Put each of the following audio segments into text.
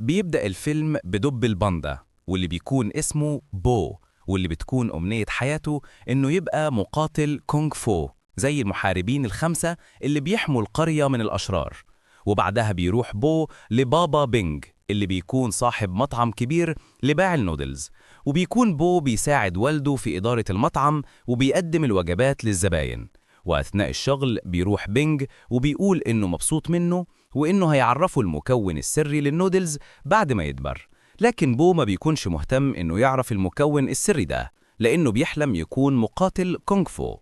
بيبدأ الفيلم بدب الباندا واللي بيكون اسمه بو، واللي بتكون أمنية حياته إنه يبقى مقاتل كونغ فو زي المحاربين الخمسة اللي بيحموا القرية من الأشرار. وبعدها بيروح بو لبابا بينج اللي بيكون صاحب مطعم كبير لباع النودلز، وبيكون بو بيساعد والده في إدارة المطعم وبيقدم الوجبات للزباين. وأثناء الشغل بيروح بينج وبيقول إنه مبسوط منه وإنه هيعرفه المكون السري للنودلز بعد ما يكبر. لكن بو ما بيكونش مهتم إنه يعرف المكون السري ده لأنه بيحلم يكون مقاتل كونغ فو.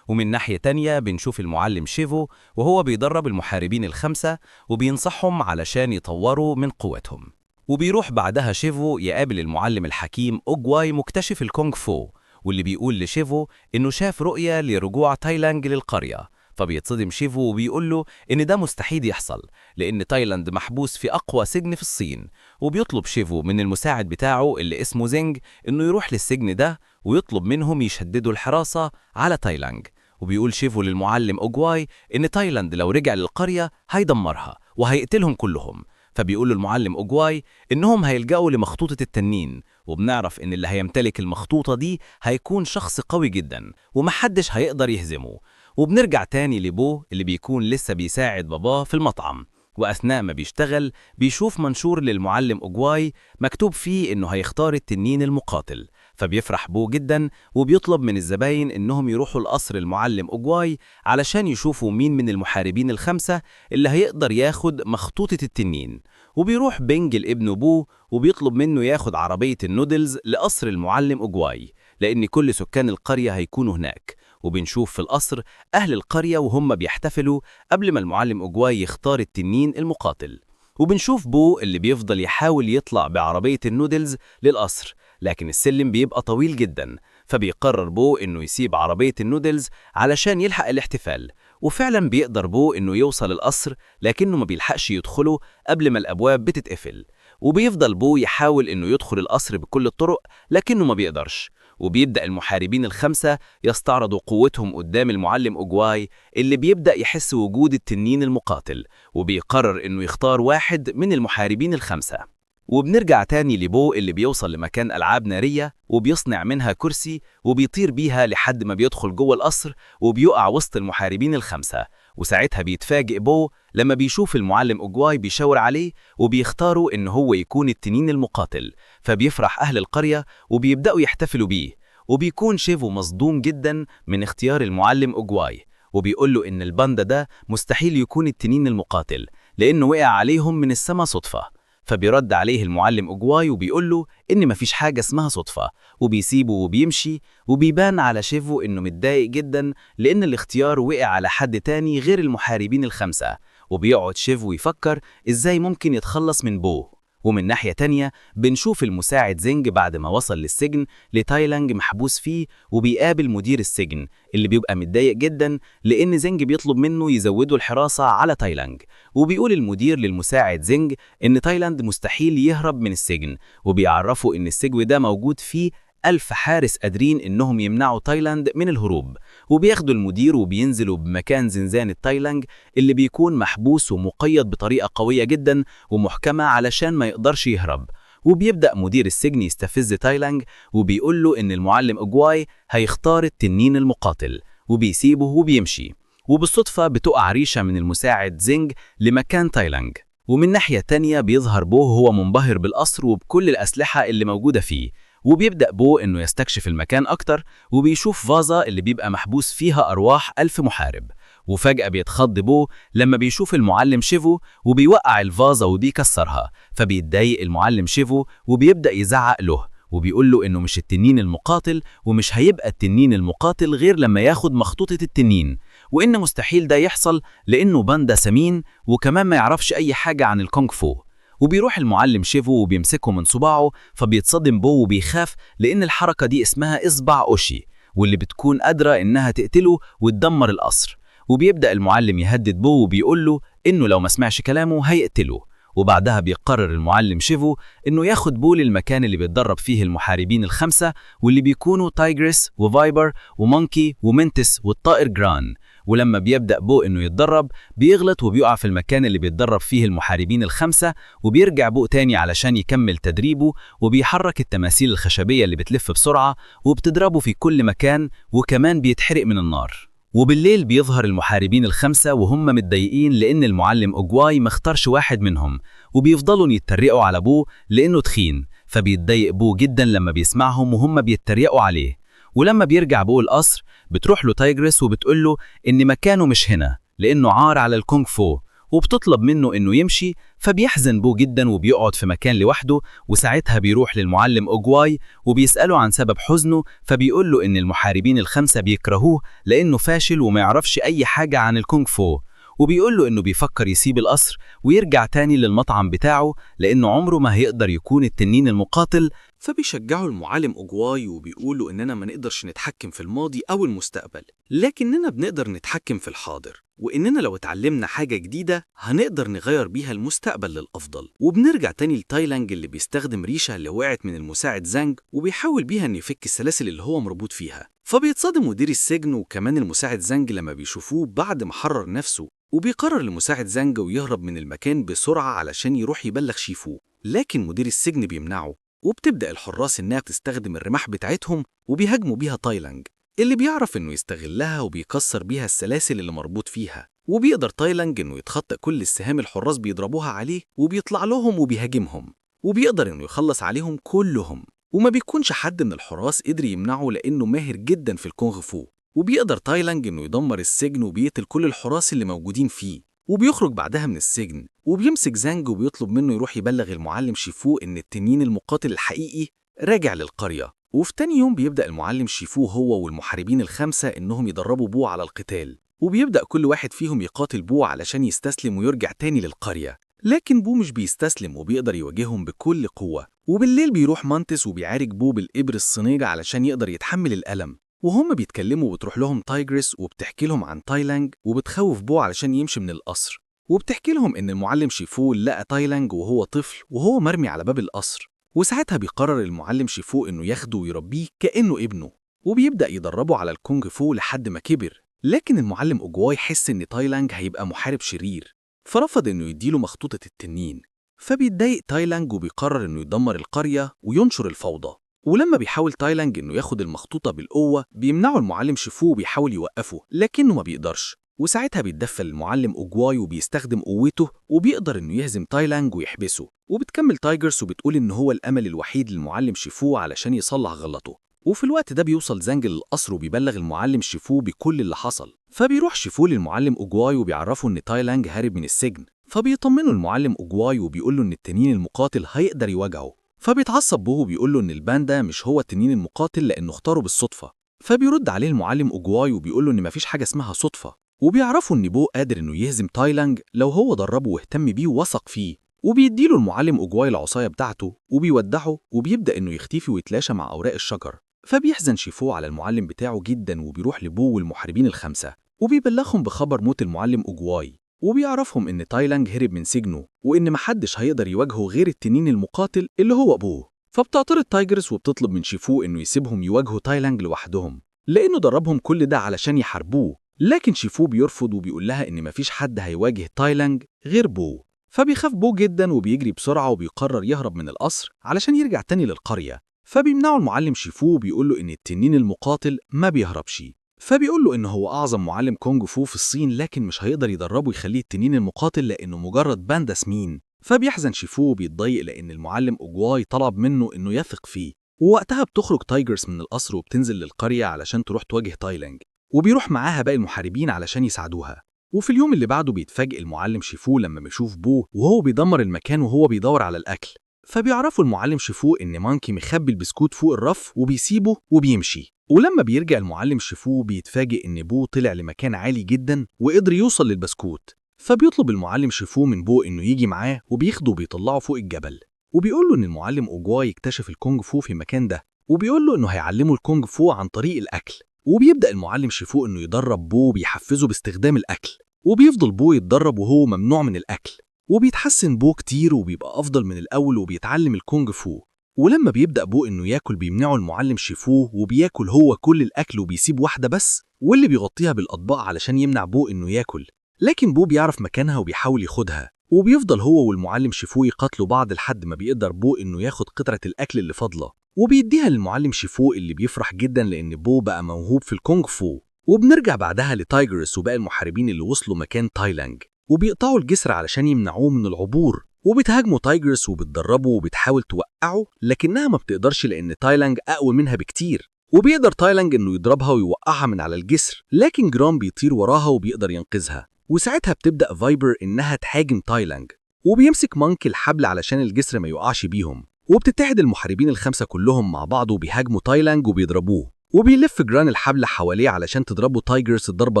ومن ناحية تانية بنشوف المعلم شيفو وهو بيدرب المحاربين الخمسة وبينصحهم علشان يطوروا من قوتهم. وبيروح بعدها شيفو يقابل المعلم الحكيم أوجواي مكتشف الكونغ فو، واللي بيقول لشيفو إنه شاف رؤية لرجوع تايلاند للقرية. فبيتصدم شيفو وبيقول له إن ده مستحيل يحصل لأن تايلاند محبوس في أقوى سجن في الصين. وبيطلب شيفو من المساعد بتاعه اللي اسمه زينج إنه يروح للسجن ده ويطلب منهم يشددوا الحراسة على تايلاند. وبيقول شيفو للمعلم أوجواي إن تايلاند لو رجع للقرية هيدمرها وهيقتلهم كلهم. فبيقول المعلم أوجواي إنهم هيلجأوا لمخطوطة التنين، وبنعرف إن اللي هيمتلك المخطوطة دي هيكون شخص قوي جدا ومحدش هيقدر يهزمه. وبنرجع تاني لبو اللي بيكون لسه بيساعد باباه في المطعم، وأثناء ما بيشتغل بيشوف منشور للمعلم أوجواي مكتوب فيه إنه هيختار التنين المقاتل. فبيفرح بو جدا وبيطلب من الزباين إنهم يروحوا القصر المعلم أوجواي علشان يشوفوا مين من المحاربين الخمسة اللي هيقدر ياخد مخطوطة التنين. وبيروح بينج لابن بو وبيطلب منه ياخد عربية النودلز لقصر المعلم أوجواي لأن كل سكان القرية هيكونوا هناك. وبنشوف في القصر أهل القرية وهم بيحتفلوا قبل ما المعلم أوجواي يختار التنين المقاتل. وبنشوف بو اللي بيفضل يحاول يطلع بعربية النودلز للقصر، لكن السلم بيبقى طويل جدا. فبيقرر بو إنه يسيب عربية النودلز علشان يلحق الاحتفال. وفعلا بيقدر بو إنه يوصل القصر لكنه ما بيلحقش يدخله قبل ما الأبواب بتتقفل. وبيفضل بو يحاول إنه يدخل القصر بكل الطرق لكنه ما بيقدرش. وبيبدأ المحاربين الخمسة يستعرضوا قوتهم قدام المعلم أوجواي اللي بيبدأ يحس وجود التنين المقاتل، وبيقرر إنه يختار واحد من المحاربين الخمسة. وبنرجع تاني لبو اللي بيوصل لمكان ألعاب نارية وبيصنع منها كرسي وبيطير بيها لحد ما بيدخل جوه القصر وبيقع وسط المحاربين الخمسة. وساعتها بيتفاجئ بو لما بيشوف المعلم أوجواي بيشاور عليه وبيختاروا إن هو يكون التنين المقاتل. فبيفرح أهل القرية وبيبدأوا يحتفلوا بيه. وبيكون شيفو مصدوم جدا من اختيار المعلم أوجواي، وبيقول له إن الباندا ده مستحيل يكون التنين المقاتل لأنه وقع عليهم من السما صدفة. فبيرد عليه المعلم أوجواي وبيقول له إن مفيش حاجة اسمها صدفة، وبيسيبه وبيمشي. وبيبان على شيفو إنه متضايق جدا لأن الاختيار وقع على حد تاني غير المحاربين الخمسة. وبيقعد شيفو يفكر إزاي ممكن يتخلص من بو. ومن ناحية تانية بنشوف المساعد زينج بعد ما وصل للسجن لتايلاند محبوس فيه وبيقابل مدير السجن اللي بيبقى متضايق جدا لأن زينج بيطلب منه يزودوا الحراسة على تايلاند. وبيقول المدير للمساعد زينج إن تايلاند مستحيل يهرب من السجن، وبيعرفوا إن السجن ده موجود فيه 1000 حارس قادرين إنهم يمنعوا تايلاند من الهروب. وبياخدوا المدير وبينزلوا بمكان زنزانة تايلاند اللي بيكون محبوس ومقيد بطريقة قوية جدا ومحكمة علشان ما يقدرش يهرب. وبيبدأ مدير السجن يستفز تايلاند وبيقول له إن المعلم أوجواي هيختار التنين المقاتل، وبيسيبه وبيمشي. وبالصدفة بتقع ريشة من المساعد زينج لمكان تايلاند. ومن ناحية تانية بيظهر بو هو منبهر بالقصر وبكل الأسلحة اللي موجودة فيه. وبيبدأ بو إنه يستكشف المكان أكتر وبيشوف فازة اللي بيبقى محبوس فيها أرواح 1000 محارب. وفجأة بيتخض بو لما بيشوف المعلم شيفو وبيوقع الفازة وبيكسرها. فبيتضايق المعلم شيفو وبيبدأ يزعق له وبيقول له إنه مش التنين المقاتل ومش هيبقى التنين المقاتل غير لما ياخد مخطوطة التنين، وإن مستحيل ده يحصل لأنه باندا سمين وكمان ما يعرفش أي حاجة عن الكونغ فو. وبيروح المعلم شيفو وبيمسكه من صباعه فبيتصدم بو وبيخاف لأن الحركة دي اسمها إصبع أوشي واللي بتكون قادرة إنها تقتله وتدمر القصر. وبيبدأ المعلم يهدد بو وبيقول له إنه لو ما سمعش كلامه هيقتله. وبعدها بيقرر المعلم شيفو إنه ياخد بو للمكان اللي بيتدرب فيه المحاربين الخمسة واللي بيكونوا تايجرس وفايبر ومونكي ومنتس والطائر جران. ولما بيبدأ بو إنه يتدرب بيغلط وبيقع في المكان اللي بيتدرب فيه المحاربين الخمسة، وبيرجع بو تاني علشان يكمل تدريبه، وبيحرك التماثيل الخشبية اللي بتلف بسرعة وبتضربه في كل مكان، وكمان بيتحرق من النار. وبالليل بيظهر المحاربين الخمسة وهم متضايقين لأن المعلم أوجواي مختارش واحد منهم، وبيفضلوا يتريقوا على بو لأنه تخين، فبيتضايق بو جدا لما بيسمعهم وهم بيتريقوا عليه. ولما بيرجع بو القصر بتروح له تايجرس وبتقول له إن مكانه مش هنا لأنه عار على الكونغ فو، وبتطلب منه إنه يمشي. فبيحزن بو جدا وبيقعد في مكان لوحده، وساعتها بيروح للمعلم أوجواي وبيسأله عن سبب حزنه، فبيقول له إن المحاربين الخمسة بيكرهوه لأنه فاشل وما يعرفش أي حاجة عن الكونغ فو، وبيقول له إنه بيفكر يسيب القصر ويرجع تاني للمطعم بتاعه لأنه عمره ما هيقدر يكون التنين المقاتل. فبيشجعوا المعلم أوجواي وبيقولوا إننا ما نقدرش نتحكم في الماضي أو المستقبل، لكننا بنقدر نتحكم في الحاضر، وإننا لو اتعلمنا حاجة جديدة هنقدر نغير بيها المستقبل للأفضل. وبنرجع تاني لتايلانج اللي بيستخدم ريشة اللي وقعت من المساعد زانج وبيحاول بيها إنه يفك السلاسل اللي هو مربوط فيها. فبيتصدم مدير السجن وكمان المساعد زانج لما بيشوفوه بعد ما حرر نفسه، وبيقرر المساعد زانج ويهرب من المكان بسرعة علشان يروح يبلغ شيفو، لكن مدير السجن بيمنعه. وبتبدأ الحراس إنها تستخدم الرماح بتاعتهم وبيهاجموا بيها تايلانج اللي بيعرف إنه يستغلها وبيكسر بيها السلاسل اللي مربوط فيها. وبيقدر تايلانج إنه يتخطى كل السهام الحراس بيضربوها عليه وبيطلع لهم وبيهاجمهم، وبيقدر إنه يخلص عليهم كلهم، وما بيكونش حد من الحراس قدر يمنعه لأنه ماهر جدا في الكونغ فو. وبيقدر تايلانج إنه يدمر السجن وبيقتل كل الحراس اللي موجودين فيه، وبيخرج بعدها من السجن وبيمسك زانج وبيطلب منه يروح يبلغ المعلم شيفو إن التنين المقاتل الحقيقي راجع للقرية. وفي تاني يوم بيبدأ المعلم شيفو هو والمحاربين الخمسة إنهم يدربوا بو على القتال، وبيبدأ كل واحد فيهم يقاتل بو علشان يستسلم ويرجع تاني للقرية، لكن بو مش بيستسلم وبيقدر يواجههم بكل قوة. وبالليل بيروح مانتس وبيعارك بو بالإبر الصينية علشان يقدر يتحمل الألم، وهم بيتكلموا وبتروح لهم تايجرس وبتحكي لهم عن تايلانج وبتخوف بو علشان يمشي من القصر، وبتحكي لهم إن المعلم شيفو لقى تايلانج وهو طفل وهو مرمي على باب القصر، وساعتها بيقرر المعلم شيفو إنه ياخده ويربيه كأنه ابنه، وبيبدأ يدربه على الكونغ فو لحد ما كبر. لكن المعلم أوجواي حس إن تايلانج هيبقى محارب شرير، فرفض إنه يديله مخطوطة التنين. فبيتضايق تايلانج وبيقرر إنه يدمر القرية وينشر الفوضى. ولما بيحاول تايلانج إنه ياخد المخطوطة بالقوة بيمنعه المعلم شيفو وبيحاول يوقفه لكنه ما بيقدرش، وساعتها بيتدفل المعلم أوجواي وبيستخدم قوته وبيقدر إنه يهزم تايلانج ويحبسه. وبتكمل تايجرس وبتقول إن هو الأمل الوحيد للمعلم شيفو علشان يصلح غلطه. وفي الوقت ده بيوصل زانج للقصر وبيبلغ المعلم شيفو بكل اللي حصل، فبيروح شيفو للمعلم أوجواي وبيعرفه إن تايلانج هارب من السجن، فبيطمنه المعلم أوجواي وبيقول له إن التنين المقاتل هيقدر يواجهه. فبيتعصب بوه وبيقول له إن الباندا مش هو التنين المقاتل لأنه اختاره بالصدفة. فبيرد عليه المعلم أوجواي وبيقول له إن مفيش حاجة اسمها صدفة، وبيعرفوا إن بوه قادر إنه يهزم تايلانج لو هو دربه واهتم بيه ووثق فيه. وبيديله المعلم أوجواي العصاية بتاعته وبيودعه وبيبدأ إنه يختفي ويتلاشى مع أوراق الشجر. فبيحزن شيفو على المعلم بتاعه جدا وبيروح لبوه والمحاربين الخمسة وبيبلغهم بخبر موت المعلم أوجواي، وبيعرفهم إن تايلانج هرب من سجنه وإن محدش هيقدر يواجهه غير التنين المقاتل اللي هو أبوه. فبتعترض تايجرس وبتطلب من شيفو إنه يسيبهم يواجهوا تايلانج لوحدهم لأنه دربهم كل ده علشان يحاربوه، لكن شيفو بيرفض وبيقول لها إن مفيش حد هيواجه تايلانج غير بو. فبيخاف بو جدا وبيجري بسرعة وبيقرر يهرب من القصر علشان يرجع تاني للقرية. فبيمنعه المعلم شيفو وبيقول له إن التنين المقاتل ما بيهربش، فبيقول له إن هو أعظم معلم كونغ فو في الصين لكن مش هيقدر يدربه يخليه التنين المقاتل لأنه مجرد باندا سمين. فبيحزن شيفو وبيتضايق لأن المعلم أوجواي طلب منه إنه يثق فيه. ووقتها بتخرج تايجرس من القصر وبتنزل للقرية علشان تروح تواجه تايلانج، وبيروح معاها باقي المحاربين علشان يساعدوها. وفي اليوم اللي بعده بيتفاجئ المعلم شيفو لما بيشوف بو وهو بيدمر المكان وهو بيدور على الأكل. فبيعرفوا المعلم شيفو إن مانكي مخبي البسكوت فوق الرف وبيسيبه وبيمشي. ولما بيرجع المعلم شيفو بيتفاجئ إن بو طلع لمكان عالي جدا وقدر يوصل للبسكوت. فبيطلب المعلم شيفو من بو إنه يجي معاه وبياخده وبيطلعه فوق الجبل، وبيقول له إن المعلم أوجواي اكتشف الكونغ فو في المكان ده، وبيقول له إنه هيعلمه الكونغ فو عن طريق الأكل. وبيبدأ المعلم شيفو إنه يدرب بو بيحفزه باستخدام الأكل، وبيفضل بو يتدرب وهو ممنوع من الأكل، وبيتحسن بو كتير وبيبقى أفضل من الأول وبيتعلم الكونغ فو. ولما بيبدأ بو إنه ياكل بيمنعه المعلم شيفو وبياكل هو كل الأكل وبيسيب واحدة بس واللي بيغطيها بالأطباق علشان يمنع بو إنه ياكل. لكن بو بيعرف مكانها وبيحاول ياخدها، وبيفضل هو والمعلم شيفو يقاتلوا بعض لحد ما بيقدر بو إنه ياخد قطعة الأكل اللي فاضلة وبيديها للمعلم شيفو اللي بيفرح جدا لأن بو بقى موهوب في الكونغ فو. وبنرجع بعدها لتايجرس وباقي المحاربين اللي وصلوا مكان تاي لانج وبيقطعوا الجسر علشان يمنعوه من العبور، وبتهاجموا تايجرس وبتدربه وبتحاول توقعه لكنها ما بتقدرش لأن تاي لانج أقوى منها بكتير. وبيقدر تاي لانج إنه يضربها ويوقعها من على الجسر، لكن جرام بيطير وراها وبيقدر ينقذها. وساعتها بتبدأ فايبر إنها تهاجم تاي لانج وبيمسك مانك الحبل علشان الجسر ما يوقعش بيهم، وبتتحد المحاربين الخمسة كلهم مع بعض وبيهاجموا تاي لانج وبيضربوه. وبيلف جران الحبل حواليه علشان تضربه تايجرس الضربة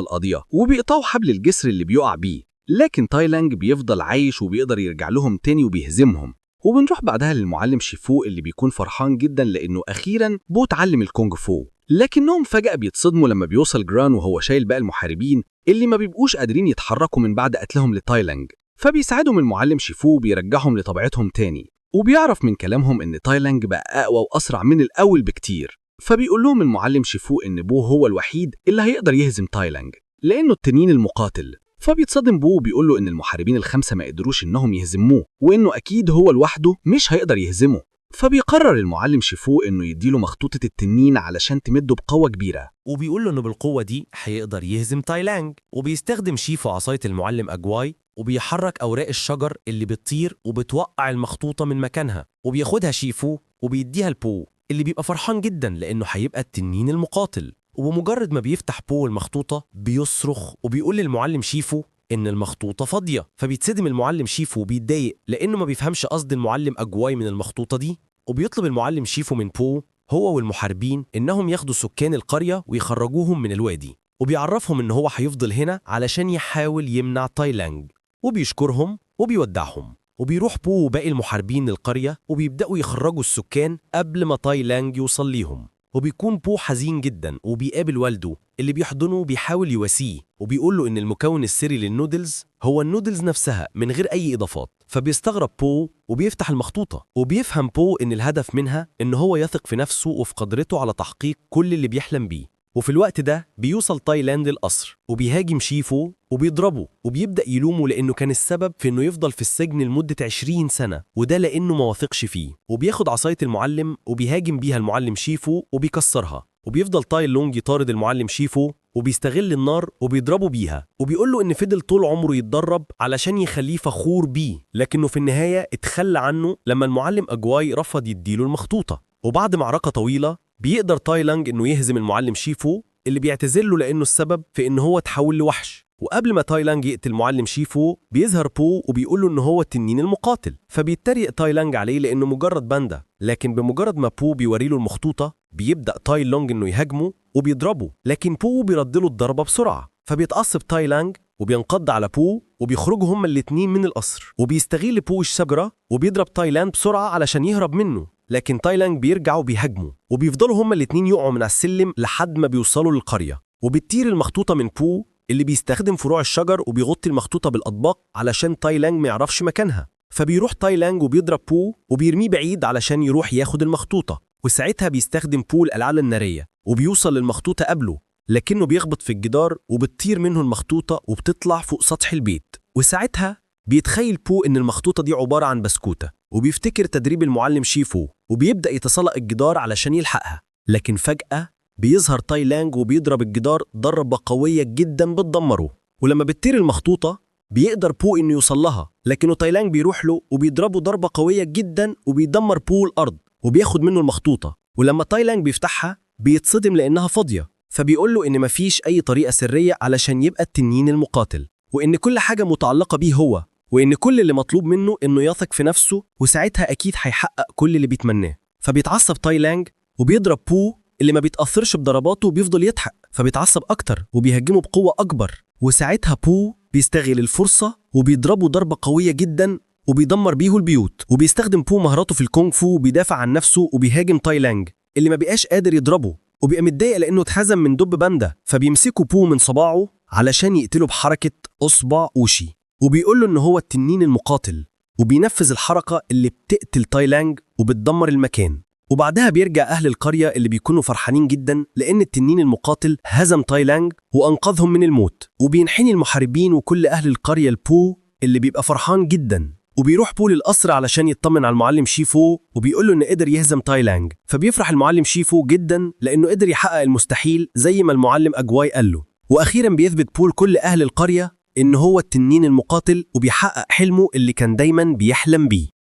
القاضية وبيقطعوا حبل الجسر اللي بيقع بيه، لكن تاي لانج بيفضل عايش وبيقدر يرجع لهم تاني وبيهزمهم. وبنروح بعدها للمعلم شيفو اللي بيكون فرحان جدا لأنه أخيرا بو اتعلم الكونغ فو، لكنهم فجأة بيتصدموا لما بيوصل جران وهو شايل باقي المحاربين اللي ما بيبقوش قادرين يتحركوا من بعد قتلهم لتاي لانج. فبيساعدهم المعلم شيفو وبيرجعهم لطبيعتهم تاني، وبيعرف من كلامهم إن تاي لانج بقى أقوى وأسرع من الأول بكتير. فبيقول لهم المعلم شيفو إن بو هو الوحيد اللي هيقدر يهزم تاي لانج لأنه التنين المقاتل. فبيتصدم بو وبيقول له إن المحاربين الخمسة ما قدروش إنهم يهزموه وإنه أكيد هو لوحده مش هيقدر يهزمه. فبيقرر المعلم شيفو إنه يديله مخطوطة التنين علشان تمده بقوة كبيرة، وبيقول له إنه بالقوة دي هيقدر يهزم تاي لانج. وبيستخدم شيفو عصاية المعلم أجواي وبيحرك أوراق الشجر اللي بتطير وبتوقع المخطوطة من مكانها، وبياخدها شيفو وبيديها لبو اللي بيبقى فرحان جدا لأنه هيبقى التنين المقاتل. وبمجرد ما بيفتح بو المخطوطة بيصرخ وبيقول للمعلم شيفو إن المخطوطة فاضية. فبيتصدم المعلم شيفو وبيتضايق لأنه ما بيفهمش قصد المعلم أجواي من المخطوطة دي. وبيطلب المعلم شيفو من بو هو والمحاربين إنهم ياخدوا سكان القرية ويخرجوهم من الوادي، وبيعرفهم إن هو هيفضل هنا علشان يحاول يمنع تاي لانج، وبيشكرهم وبيودعهم. وبيروح بو وباقي المحاربين للقرية وبيبدأوا يخرجوا السكان قبل ما تاي لانج يوصل ليهم. وبيكون بو حزين جدا وبيقابل والده اللي بيحضنه وبيحاول يواسيه وبيقول له إن المكون السري للنودلز هو النودلز نفسها من غير أي إضافات. فبيستغرب بو وبيفتح المخطوطة وبيفهم بو إن الهدف منها إن هو يثق في نفسه وفي قدرته على تحقيق كل اللي بيحلم بيه. وفي الوقت ده بيوصل تاي لاند القصر وبيهاجم شيفو وبيضربه وبيبدأ يلومه لأنه كان السبب في إنه يفضل في السجن لمدة 20 سنة، وده لأنه ما وثقش فيه. وبياخد عصاية المعلم وبيهاجم بيها المعلم شيفو وبيكسرها، وبيفضل تاي لونج يطارد المعلم شيفو وبيستغل النار وبيضربه بيها، وبيقول له إن فضل طول عمره يتدرب علشان يخليه فخور بيه، لكنه في النهاية اتخلى عنه لما المعلم أجواي رفض يديله المخطوطة. وبعد معركة طويلة بيقدر تاي لانج إنه يهزم المعلم شيفو اللي بيعتذر له لأنه السبب في إنه هو تحول لوحش. وقبل ما تاي لانج يقتل المعلم شيفو بيظهر بو وبيقول له إنه هو التنين المقاتل، فبيتريق تاي لانج عليه لأنه مجرد باندا. لكن بمجرد ما بو بيوري له المخطوطة بيبدأ تاي لانج إنه يهاجمه وبيضربه، لكن بو بيرد له الضربة بسرعة. فبيتعصب تاي لانج وبينقض على بو وبيخرجوا هما الاتنين من القصر، وبيستغل بو الشجرة وبيضرب تاي لانج بسرعة علشان يهرب منه، لكن تاي لانج بيرجع وبيهاجمه وبيفضلوا هما الاتنين يقعوا من على السلم لحد ما بيوصلوا للقرية. وبتطير المخطوطة من بو اللي بيستخدم فروع الشجر وبيغطي المخطوطة بالأطباق علشان تاي لانج ما يعرفش مكانها. فبيروح تاي لانج وبيضرب بو وبيرميه بعيد علشان يروح ياخد المخطوطة، وساعتها بيستخدم بو الألعاب النارية وبيوصل للمخطوطة قبله، لكنه بيخبط في الجدار وبتطير منه المخطوطة وبتطلع فوق سطح البيت. وساعتها بيتخيل بو إن المخطوطة دي عبارة عن بسكوتة وبيفتكر تدريب المعلم شيفو وبيبدأ يتسلق الجدار علشان يلحقها، لكن فجأة بيظهر تاي لانج وبيضرب الجدار ضربة قوية جدا بتدمره. ولما بتطير المخطوطة بيقدر بو إنه يوصل لها، لكنه تاي لانج بيروح له وبيضربه ضربة قوية جدا وبيدمر بو الأرض وبياخد منه المخطوطة. ولما تاي لانج بيفتحها بيتصدم لأنها فاضية، فبيقول له إن مفيش أي طريقة سرية علشان يبقى التنين المقاتل، وإن كل حاجة متعلقة بيه هو، وإن كل اللي مطلوب منه إنه يثق في نفسه وساعتها أكيد هيحقق كل اللي بيتمناه. فبيتعصب تاي لانج وبيضرب بو اللي ما بيتأثرش بضرباته وبيفضل يضحك، فبيتعصب أكتر وبيهاجمه بقوة أكبر. وساعتها بو بيستغل الفرصة وبيضربه ضربة قوية جدا وبيدمر بيه البيوت. وبيستخدم بو مهاراته في الكونغ فو وبيدافع عن نفسه وبيهاجم تاي لانج اللي ما بقاش قادر يضربه، وبيبقى متضايق لأنه اتهزم من دب باندا. فبيمسكوا بو من صباعه علشان يقتله بحركة أصبع أوشي، وبيقول له إن هو التنين المقاتل وبينفذ الحركة اللي بتقتل تاي لانج وبتدمر المكان. وبعدها بيرجع أهل القرية اللي بيكونوا فرحانين جدا لأن التنين المقاتل هزم تاي لانج وأنقذهم من الموت. وبينحني المحاربين وكل أهل القرية لبو اللي بيبقى فرحان جدا، وبيروح بو للقصر علشان يطمن على المعلم شيفو وبيقول له إن قدر يهزم تاي لانج. فبيفرح المعلم شيفو جدا لأنه قدر يحقق المستحيل زي ما المعلم أجواي قال له. وأخيرا بيثبت بو لكل أهل القرية إن هو التنين المقاتل وبيحقق حلمه اللي كان دايما بيحلم بيه.